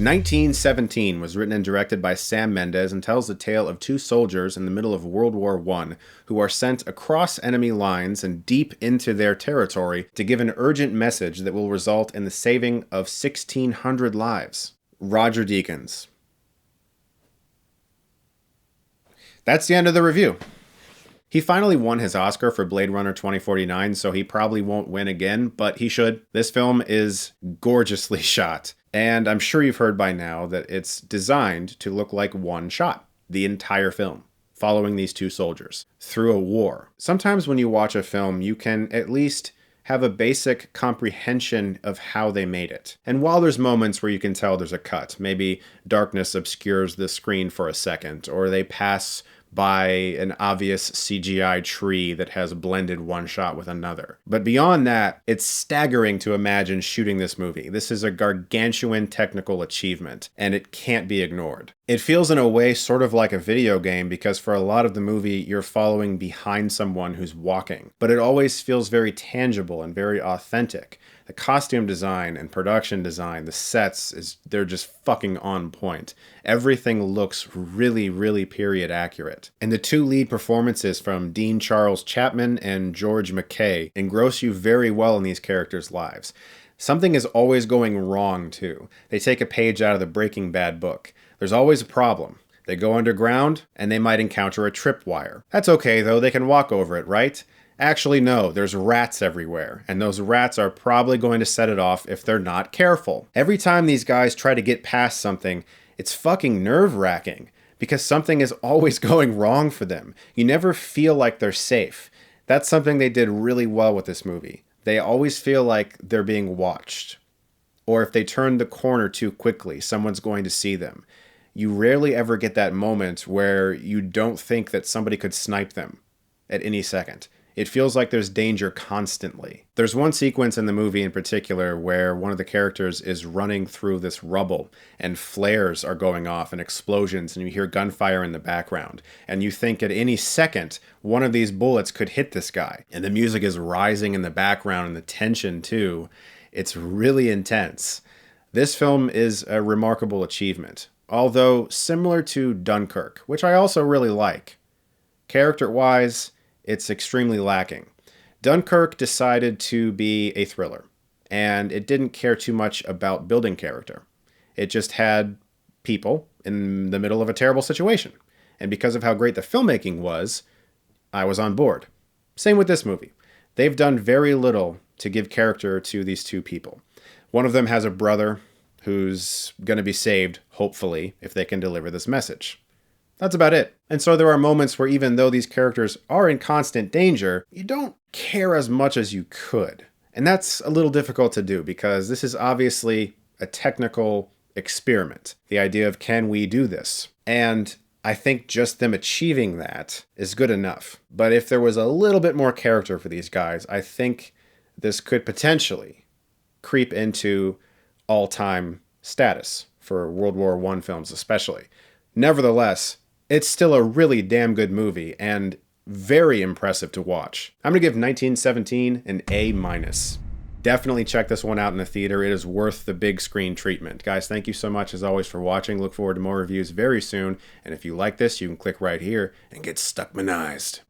1917 was written and directed by Sam Mendes and tells the tale of two soldiers in the middle of World War I who are sent across enemy lines and deep into their territory to give an urgent message that will result in the saving of 1,600 lives. Roger Deakins. That's the end of the review. He finally won his Oscar for Blade Runner 2049, so he probably won't win again, but he should. This film is gorgeously shot, and I'm sure you've heard by now that it's designed to look like one shot, the entire film, following these two soldiers through a war. Sometimes when you watch a film, you can at least have a basic comprehension of how they made it. And while there's moments where you can tell there's a cut, maybe darkness obscures the screen for a second, or they pass by an obvious CGI tree that has blended one shot with another. But beyond that, it's staggering to imagine shooting this movie. This is a gargantuan technical achievement, and it can't be ignored. It feels in a way sort of like a video game because for a lot of the movie, you're following behind someone who's walking. But it always feels very tangible and very authentic. The costume design and production design, the sets, they're just fucking on point. Everything looks really, really period accurate. And the two lead performances from Dean Charles Champman and George MacKay engross you very well in these characters' lives. Something is always going wrong, too. They take a page out of the Breaking Bad book. There's always a problem. They go underground, and they might encounter a tripwire. That's okay, though. They can walk over it, right? Actually, no, there's rats everywhere, and those rats are probably going to set it off if they're not careful. Every time these guys try to get past something, it's fucking nerve-wracking, because something is always going wrong for them. You never feel like they're safe. That's something they did really well with this movie. They always feel like they're being watched. Or if they turn the corner too quickly, someone's going to see them. You rarely ever get that moment where you don't think that somebody could snipe them at any second. It feels like there's danger constantly. There's one sequence in the movie in particular where one of the characters is running through this rubble and flares are going off and explosions and you hear gunfire in the background. And you think at any second, one of these bullets could hit this guy. And the music is rising in the background and the tension too. It's really intense. This film is a remarkable achievement, although similar to Dunkirk, which I also really like. Character-wise, it's extremely lacking. Dunkirk decided to be a thriller, and it didn't care too much about building character. It just had people in the middle of a terrible situation. And because of how great the filmmaking was, I was on board. Same with this movie. They've done very little to give character to these two people. One of them has a brother who's going to be saved, hopefully, if they can deliver this message. That's about it. And so there are moments where even though these characters are in constant danger, you don't care as much as you could. And that's a little difficult to do because this is obviously a technical experiment. The idea of can we do this? And I think just them achieving that is good enough. But if there was a little bit more character for these guys, I think this could potentially creep into all-time status for World War I films especially. Nevertheless, it's still a really damn good movie and very impressive to watch. I'm going to give 1917 an A-. Definitely check this one out in the theater. It is worth the big screen treatment. Guys, thank you so much as always for watching. Look forward to more reviews very soon. And if you like this, you can click right here and get Stuckmanized.